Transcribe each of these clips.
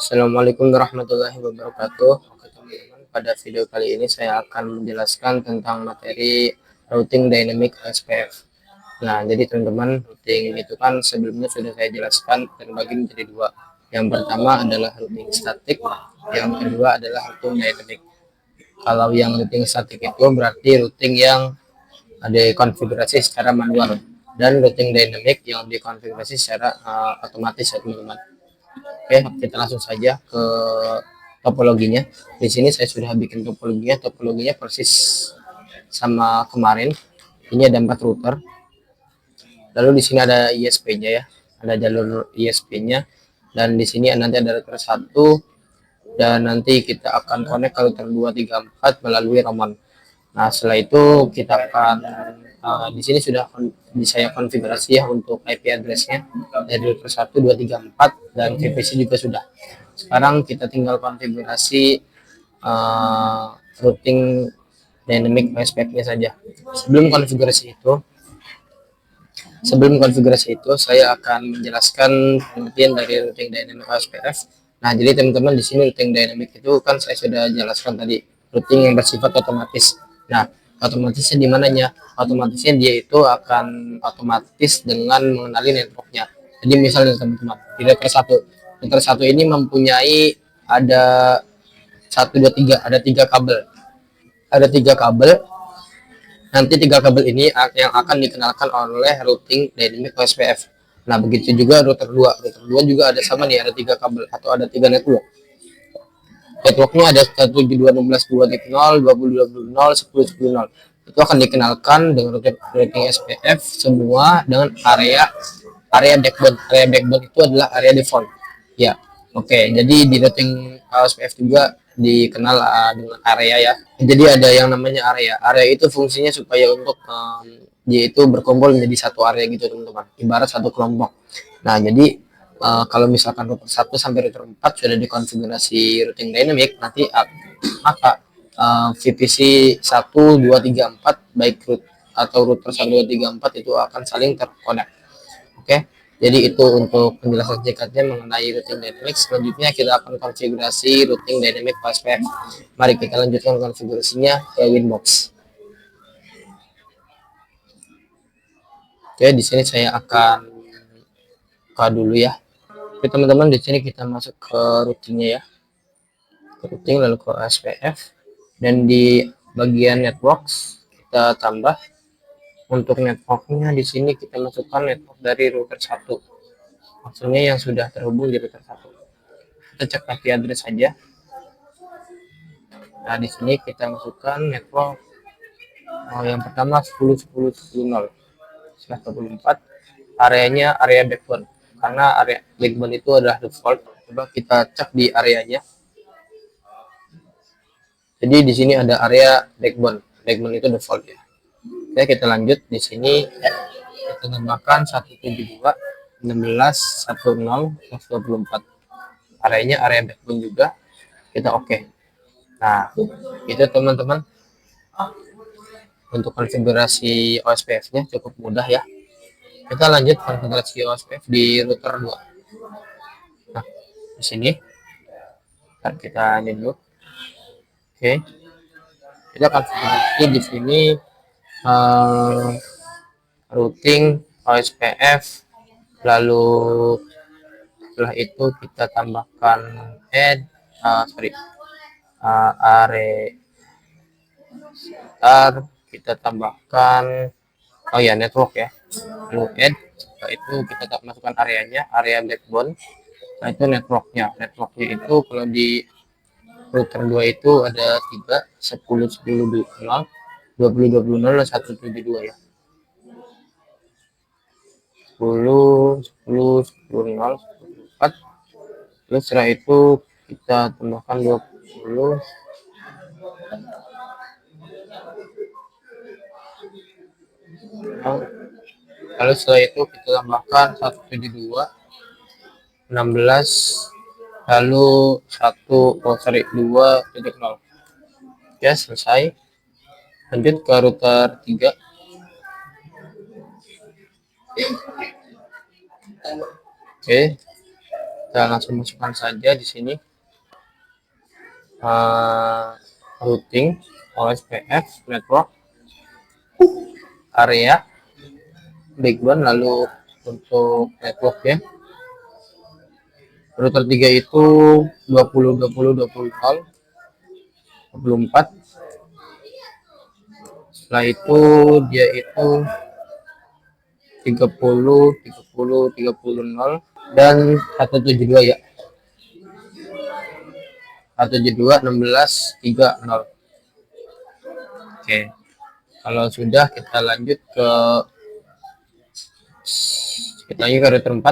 Assalamualaikum warahmatullahi wabarakatuh. Oke teman-teman, pada video kali ini saya akan menjelaskan tentang materi routing dynamic SPF. Nah, jadi teman-teman, routing itu kan sebelumnya sudah saya jelaskan terbagi menjadi dua. Yang pertama adalah routing statik, yang kedua adalah routing dynamic. Kalau yang routing statik itu berarti routing yang dikonfigurasi secara manual, dan routing dynamic yang dikonfigurasi secara otomatis ya teman-teman. Oke, kita langsung saja ke topologinya. Di sini saya sudah bikin topologinya. Topologinya persis sama kemarin. Ini ada 4 router. Lalu di sini ada ISP-nya ya. Ada jalur ISP-nya, dan di sini nanti ada router 1, dan nanti kita akan connect ke router 2, 3, 4 melalui roman. Nah, setelah itu kita akan di sini sudah saya konfigurasi ya untuk IP address-nya dari router 1, 2, 3, 4, dan VPC juga sudah. Sekarang kita tinggal konfigurasi routing dynamic SPF-nya saja. Sebelum konfigurasi itu saya akan menjelaskan pengertian dari routing dynamic SPF. Nah, jadi teman-teman, di sini routing dynamic itu kan saya sudah jelaskan tadi, routing yang bersifat otomatis. Nah, otomatisnya di mananya? Otomatisnya dia itu akan otomatis dengan mengenali networknya. Jadi misalnya teman-teman, di router 1 ini mempunyai ada 1, 2, 3, ada 3 kabel. Ada 3 kabel. Nanti 3 kabel ini yang akan dikenalkan oleh routing dynamic OSPF. Nah, begitu juga router 2. Router 2 juga ada sama nih, ada 3 kabel atau ada 3 network. Networknya ada 172.16.2.0, 20.20, 10.10.0. Itu akan dikenalkan dengan routing SPF semua dengan area backbone. Area backbone itu adalah area default. Ya, oke. Jadi di routing SPF juga dikenal dengan area ya. Jadi ada yang namanya area. Area itu fungsinya supaya untuk dia itu berkumpul menjadi satu area gitu teman-teman. Ibarat satu kelompok. Nah, jadi kalau misalkan router 1 sampai router 4 sudah dikonfigurasi routing dynamic, nanti maka VPC 1, 2, 3, 4 baik root atau router 1, 2, 3, 4 itu akan saling terkonek. Oke. Jadi itu untuk penjelasan singkatnya mengenai routing dynamic. Selanjutnya kita akan konfigurasi routing dynamic OSPF. Mari kita lanjutkan konfigurasinya ke Winbox. Oke, di sini saya akan buka dulu ya. Oke teman-teman, di sini kita masuk ke routingnya ya. Ke routing lalu ke OSPF, dan di bagian networks kita tambah. Untuk networknya di sini kita masukkan network dari router 1. Maksudnya yang sudah terhubung di router 1. Kita cek IP address saja. Nah, di sini kita masukkan network yang pertama 10.10.10.0 124. Areanya area backbone. Karena area backbone itu adalah default. Coba kita cek di areanya. Jadi di sini ada area backbone. Backbone itu default ya. Oke, kita lanjut. Di sini kita tambahkan 172.16.10.24. Areanya area backbone juga. Kita oke. Nah, itu teman-teman. Untuk konfigurasi OSPF-nya cukup mudah ya. Kita lanjut konfigurasi OSPF di router 2. Nah, di sini kita ini dulu. Oke. Kita konfigurasi di sini routing OSPF, lalu setelah itu kita tambahkan kita tambahkan network ya, lalu setelah itu kita masukkan areanya, area backbone. Nah, itu networknya itu kalau di router 2 itu ada 3, 10.10.0, 20.20, 172 ya. 10, 10, 10, 4. Terus setelah itu kita tambahkan 20. Lalu setelah itu kita tambahkan 172, 16, lalu 2.0. Ya, selesai. Lanjut ke router 3. Oke. Kita langsung masukkan saja di sini routing OSPF network area backbone, lalu untuk network ya router 3 itu 20.20.20.0.24. Setelah itu dia itu 30.30.30.0 dan 172 ya, 172.16.30. Oke, kalau sudah kita lanjut ke router 4.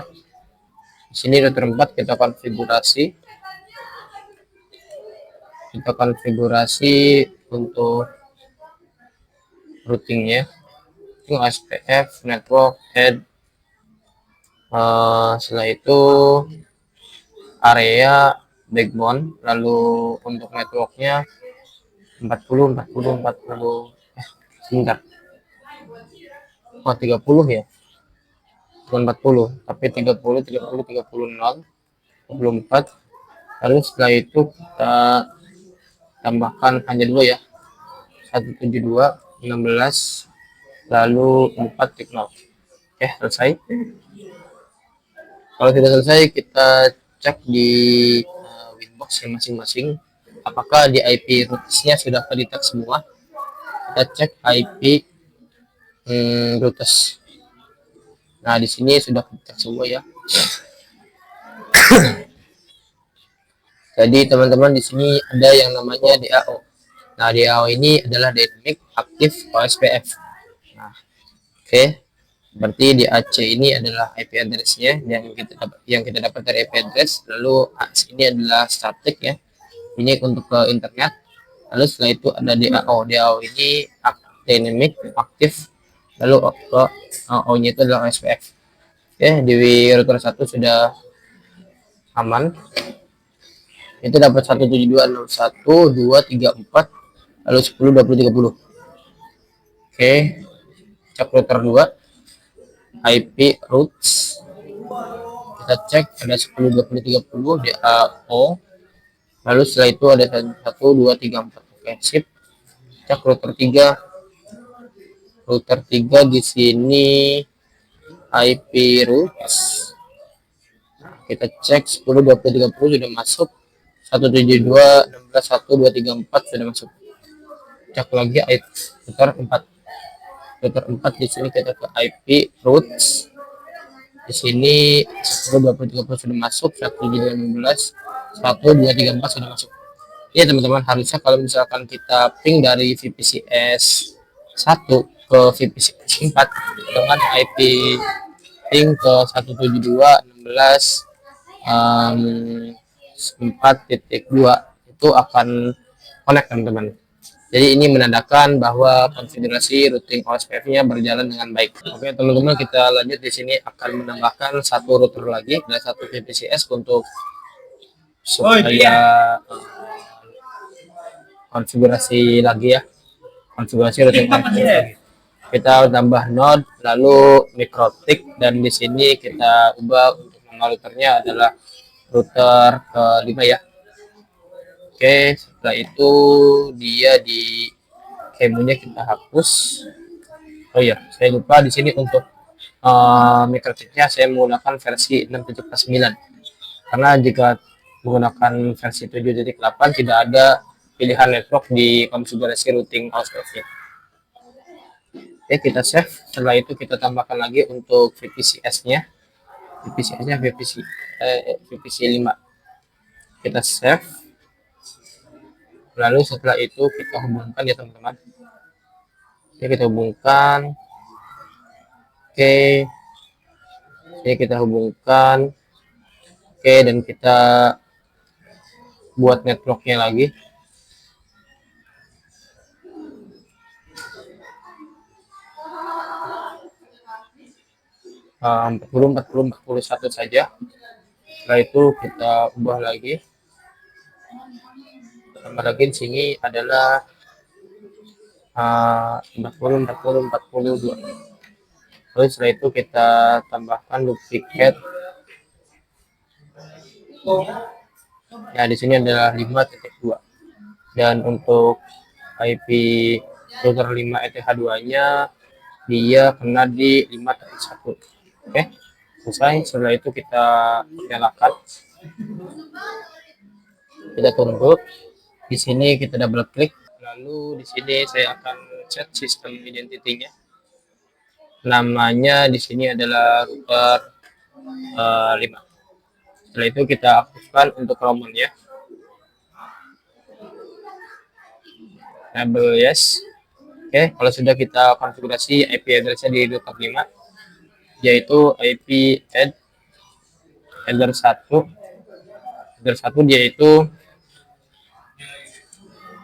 Di sini router 4 kita konfigurasi untuk routingnya itu SPF network head. Setelah itu area backbone, lalu untuk networknya 40 sebentar, 30 ya, bukan 40 tapi 30.30.30.0.24. lalu setelah itu kita tambahkan hanya dua ya, 172.16 lalu 4.0. Oke, selesai. Kalau tidak selesai, kita cek di Winbox masing-masing apakah di IP routesnya sudah terdetek semua. Kita cek IP routes. Nah, di sini sudah terdetek semua ya. Jadi teman-teman, di sini ada yang namanya DAO. Nah, DAO ini adalah Dynamic Active OSPF. Nah, oke. Berarti di AC ini adalah IP address-nya yang kita dapat dari IP address. Lalu AC ini adalah static ya. Ini untuk ke internet. Lalu setelah itu ada DAO. DAO ini dynamic active. Lalu ke O-nya itu adalah OSPF. Oke, di router 1 sudah aman. Itu dapat 172.61.234 lalu 10.20.30. Oke, cek router 2 IP routes, kita cek ada 10.20.30 DAO, lalu setelah itu ada 1.2.3.4. Oke, sip. Cek router 3 di sini IP routes, kita cek 10.20.30 sudah masuk, 172.16.1.234 sudah masuk. Cek lagi IP router 4 di sini kita ke IP routes. Di sini 10.20.30 sudah masuk, 1.2.16.1.234 sudah masuk. Ya teman-teman, harusnya kalau misalkan kita ping dari VPCS 1 ke VPCS 4 dengan IP ping ke 172.16.4.2 itu akan connect teman-teman. Jadi ini menandakan bahwa konfigurasi routing OSPF-nya berjalan dengan baik. Oke teman-teman, kita lanjut. Di sini akan menambahkan satu router lagi dan satu VPCS untuk supaya konfigurasi lagi ya, konfigurasi routing OSPF lagi. Kita tambah node lalu mikrotik, dan di sini kita ubah untuk nama routernya adalah router ke-5 ya. Oke, setelah itu dia di kemunya kita hapus. Oh iya, saya lupa di sini untuk mikrochipnya saya menggunakan versi 6.9, karena jika menggunakan versi 7.8 tidak ada pilihan network di konfigurasi routing OSPF-nya. Oke, kita save. Setelah itu kita tambahkan lagi untuk VPCS-nya. VPC-nya VPC 5. Kita save. Lalu setelah itu kita hubungkan ya teman-teman. Oke, kita hubungkan. Oke, ini kita hubungkan. Oke, dan kita buat networknya lagi. Uh, 40 saja. Setelah itu kita ubah lagi. Tambah lagi di sini adalah 40. Lalu setelah itu kita tambahkan duplicate Ya, di sini adalah 5.2. Dan untuk IP router 5 ETH2-nya dia kena di 5.1. Oke, selesai. Setelah itu kita nyalakan, kita tunggu. Di sini kita double klik, lalu di sini saya akan set sistem identity-nya. Namanya di sini adalah router 5. Setelah itu kita aktifkan untuk roaming ya. Enable yes. Oke, kalau sudah kita konfigurasi IP address-nya di router 5, yaitu IP header 1. Header 1 dia itu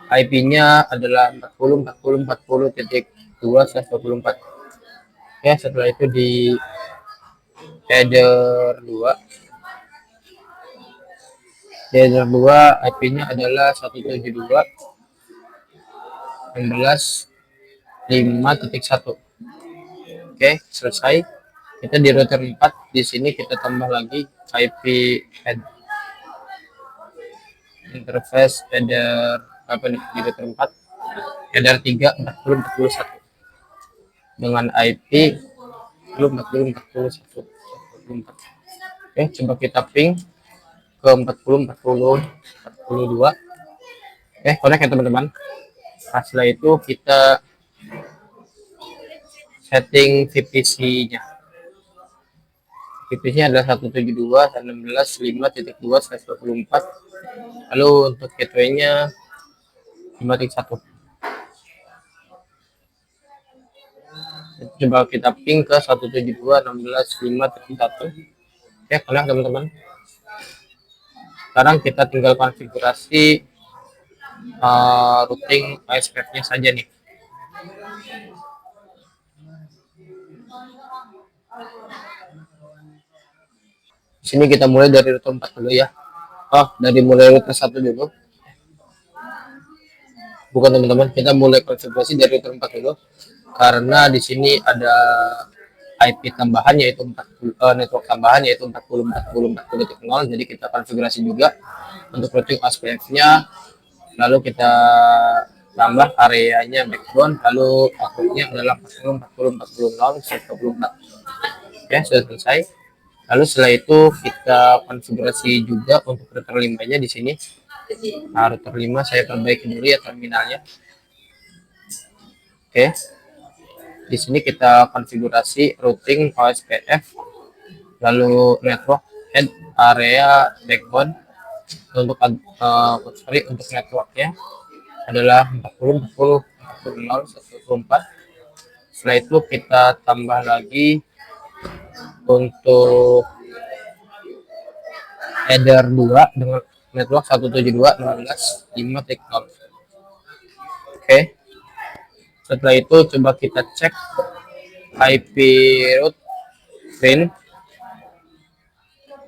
IP-nya adalah 40.40.40.2/24. Ya, setelah itu di header 2. Header 2 IP-nya adalah 172.16.5.1. Oke, selesai. Kita di router 4, di sini kita tambah lagi IP interface header apa nih di router 4, header 3 40.41 dengan IP 40.41. Oke, coba kita ping ke 40.40.42. Connect ya teman-teman. Nah, setelah itu kita setting VPC-nya. VPC-nya adalah 172.16.5.2/24. Lalu untuk gateway-nya 5.1. Coba kita ping ke 172.16.5.1. Connect teman-teman. Sekarang kita tinggal konfigurasi routing OSPF-nya saja nih. Sini kita mulai dari router 4 dulu ya. Dari mulai router 1 dulu. Bukan teman-teman, kita mulai konfigurasi dari router 4 dulu. Karena di sini ada IP tambahan yaitu network tambahan yaitu 40.40.40.0. Jadi kita konfigurasi juga untuk routing OSPF-nya. Lalu kita tambah areanya backbone, lalu outputnya adalah 40.40.40.0/24. Oke, sudah selesai. Lalu setelah itu kita konfigurasi juga untuk router 5-nya di sini. Nah, router 5 saya perbaiki dulu ya terminalnya. Oke. Di sini kita konfigurasi routing OSPF, lalu network head area backbone. Untuk untuk networknya adalah 40.40.40.0/14. Setelah itu kita tambah lagi untuk header 2 dengan network 172.16.5.0. Oke. Setelah itu coba kita cek IP route train.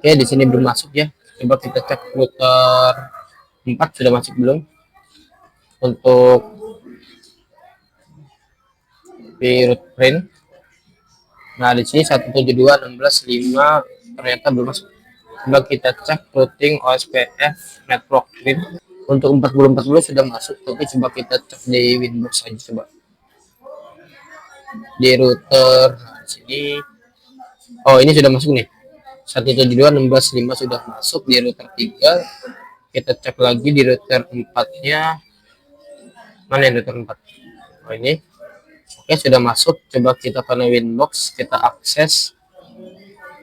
Oke, di sini belum masuk ya. Coba kita cek router 4 sudah masuk belum. Untuk IP route train. Nah, di sini 172.16.5 ternyata belum masuk. Coba kita cek routing OSPF network train. Untuk 40.40 sudah masuk, tapi coba kita cek di Windows saja coba. Di router nah, sini ini sudah masuk nih, 172.16.5 sudah masuk di router 3. Kita cek lagi di router 4-nya, mana yang router 4? Ini oke, sudah masuk. Coba kita ke Winbox, kita akses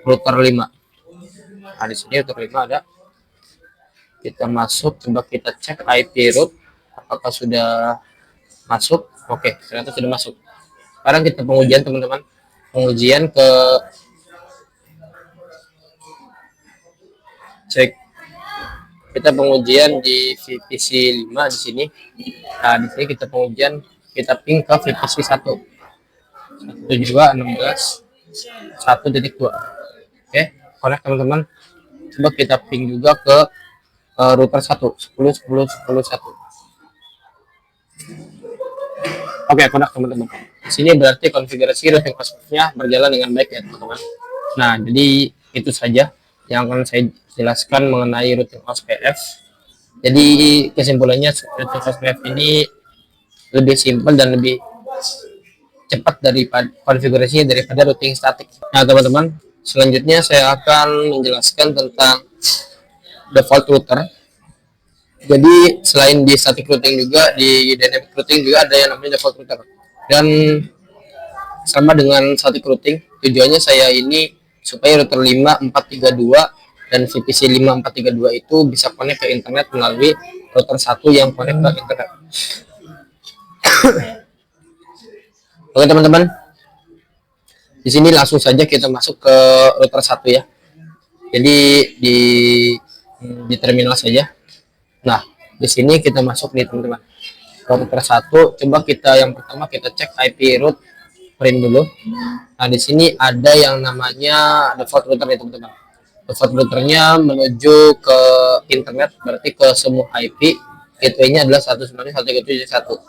router 5. Nah, di sini router 5 ada, kita masuk, coba kita cek IP route apakah sudah masuk. Oke, ternyata sudah masuk. Sekarang kita pengujian teman-teman, pengujian ke cek, kita pengujian di VPC 5 di sini. Nah, di sini kita pengujian, kita ping ke VPC 1 172.16.1.2. Oke, connect teman-teman. Coba kita ping juga ke router 1 10.10.10.1. Oke, connect teman-teman. Di sini berarti konfigurasi routing OSPF-nya berjalan dengan baik ya teman-teman. Nah, jadi itu saja yang akan saya jelaskan mengenai routing OSPF. Jadi kesimpulannya routing OSPF ini lebih simpel dan lebih cepat daripada konfigurasinya daripada routing statik. Nah teman-teman, selanjutnya saya akan menjelaskan tentang default router. Jadi selain di static routing juga di dynamic routing juga ada yang namanya default router. Dan sama dengan static routing, tujuannya saya ini supaya router 5432 dan VPC 5432 itu bisa connect ke internet melalui router 1 yang connect ke internet. Oke teman-teman, di sini langsung saja kita masuk ke router 1 ya. Jadi di terminal saja. Nah, di sini kita masuk nih teman-teman. Router 1, coba kita yang pertama kita cek IP route print dulu. Nah, di sini ada yang namanya default router ya teman-teman. Default routernya menuju ke internet, berarti ke semua IP. Gateway-nya adalah 192.168.1.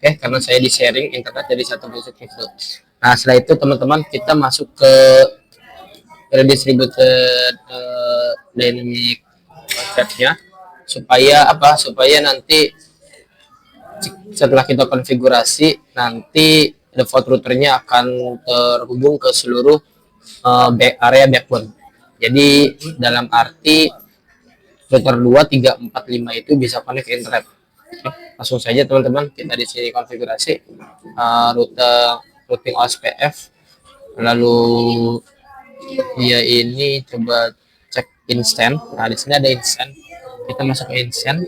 Oke, karena saya di sharing internet jadi 1.1.1. Nah, setelah itu teman-teman kita masuk ke redistributed dynamic concept-nya supaya apa? Supaya nanti setelah kita konfigurasi nanti default routernya akan terhubung ke seluruh area backbone. Jadi dalam arti router 2, 3, 4, 5 itu bisa connect ke internet. Langsung saja teman-teman kita di sini konfigurasi routing OSPF. Lalu dia ini coba cek instant. Nah di sini ada instant. Kita masuk ke instant.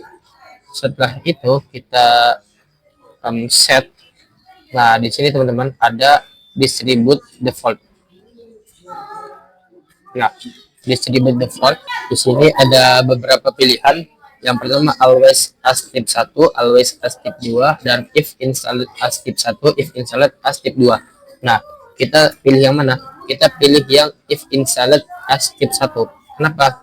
Setelah itu kita set. Nah di sini teman-teman ada distribute default. Nah distribute default di sini ada beberapa pilihan. Yang pertama always as tip 1, always as tip 2, dan if installed as tip 1, if installed as tip 2. Nah kita pilih yang mana? Kita pilih yang if installed as tip 1. Kenapa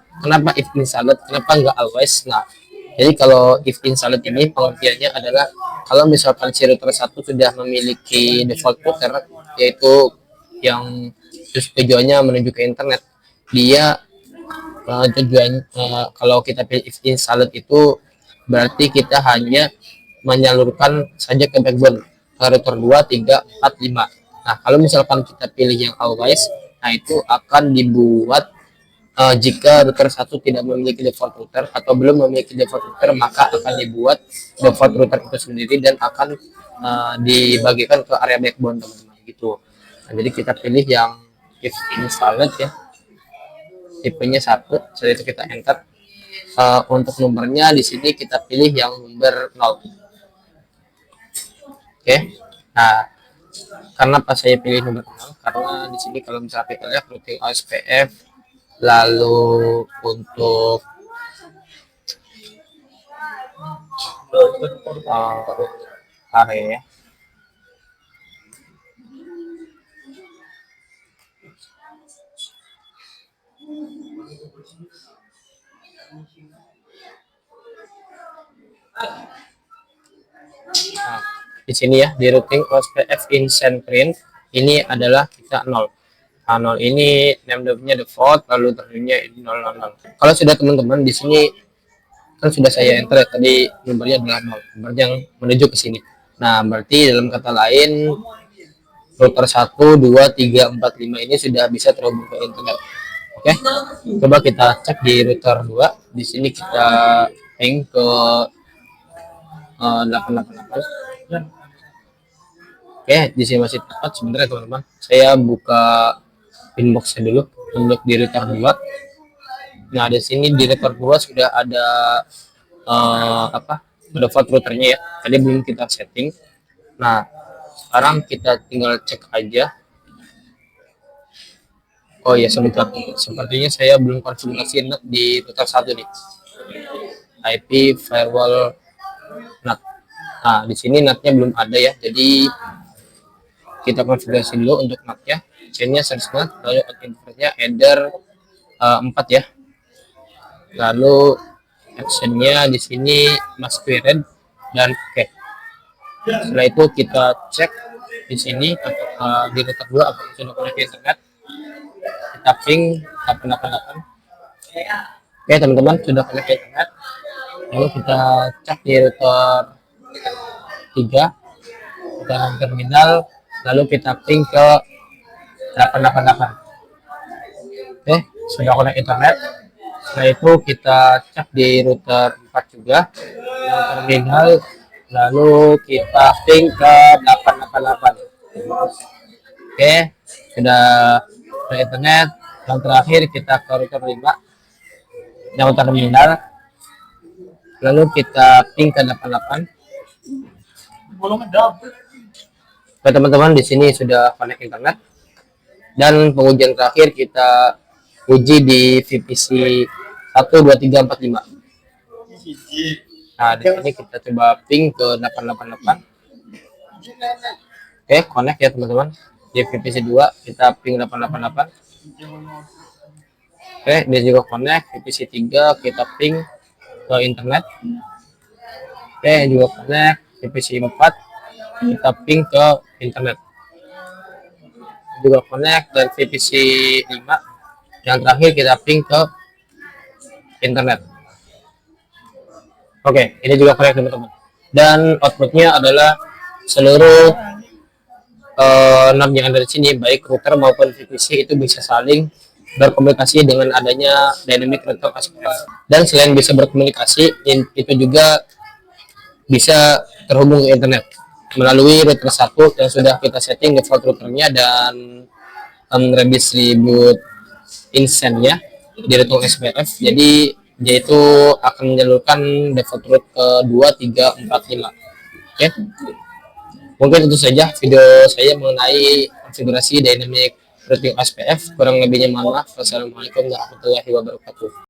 if installed? Kenapa enggak always? Nah jadi kalau if installed ini pengertiannya adalah kalau misalkan si router 1 sudah memiliki default router, yaitu yang tujuannya menuju ke internet, dia kalau kita pilih if installed itu berarti kita hanya menyalurkan saja ke backbone ke router 2, 3, 4, 5. Nah kalau misalkan kita pilih yang always, nah itu akan dibuat jika router 1 tidak memiliki default router atau belum memiliki default router, maka akan dibuat default router itu sendiri dan akan dibagikan ke area backbone teman-teman gitu. Nah, jadi kita pilih yang if installed ya, tipenya 1. Setelah itu kita enter. Untuk nomornya di sini kita pilih yang nomor 0. Oke. Nah, kenapa saya pilih nomor 0? Karena di sini kalau misalnya kita lihat routing OSPF, lalu untuk area Nah, di sini ya di routing OSPF instant print ini adalah kita 0. Nah, 0 ini name-nya default, lalu termnya 000. Kalau sudah teman-teman di sini kan sudah saya enter tadi nomornya adalah 0, nomor yang menuju ke sini. Nah, berarti dalam kata lain router 1, 2, 3, 4, 5 ini sudah bisa terhubung ke internet. Oke. Coba kita cek di router 2. Di sini kita ping ke 888. Oke, di sini masih tepat. Sebentar ya teman-teman. Saya buka inboxnya dulu untuk di router 2. Nah, di sini di router 2 sudah ada default routernya ya. Tadi belum kita setting. Nah, sekarang kita tinggal cek aja. Oh ya, sebentar. Sepertinya saya belum konfigurasi NAT di router 1 nih. IP firewall NAT. Nah, di sini NAT-nya belum ada ya. Jadi kita konfigurasi dulu untuk NAT-nya. Chain-nya search NAT, lalu interface-nya header 4 ya. Lalu action-nya di sini masquerade dan oke. Setelah itu kita cek di sini di router 2 apakah sudah connect ke internet. Kita ping 888. Oke teman-teman, sudah connect ke internet. Lalu kita cek di router 3, kita terminal, lalu kita ping ke 888. Oke, sudah connect internet. Setelah itu kita cek di router 4 juga, terminal, lalu kita ping ke 888. Oke, sudah ke internet. Yang terakhir kita ke router 5 yang terminal, lalu kita ping ke 88. Oke teman-teman, di sini sudah connect internet. Dan pengujian terakhir kita uji di VPC 12345. Nah, di sini kita coba ping ke 888. Oke, connect ya teman-teman. Di VPC 2 kita ping 888. Oke, dia juga connect. VPC 3 kita ping ke internet. Oke, juga connect. VPC 4 kita ping ke internet. Juga connect. Dan VPC 5 yang terakhir kita ping ke internet. Oke, ini juga connect teman-teman. Dan outputnya adalah seluruh node yang ada di sini, baik router maupun VPC, itu bisa saling berkomunikasi dengan adanya dynamic router SPF. Dan selain bisa berkomunikasi, itu juga bisa terhubung ke internet melalui router 1 yang sudah kita setting default routernya dan redistribute instance-nya di router SPF. Jadi dia itu akan menyalurkan default route ke 2, 3, 4, 5. Oke. Mungkin itu saja video saya mengenai konfigurasi dynamic routing SPF. Kurang lebihnya mohon maaf. Wassalamualaikum warahmatullahi wabarakatuh.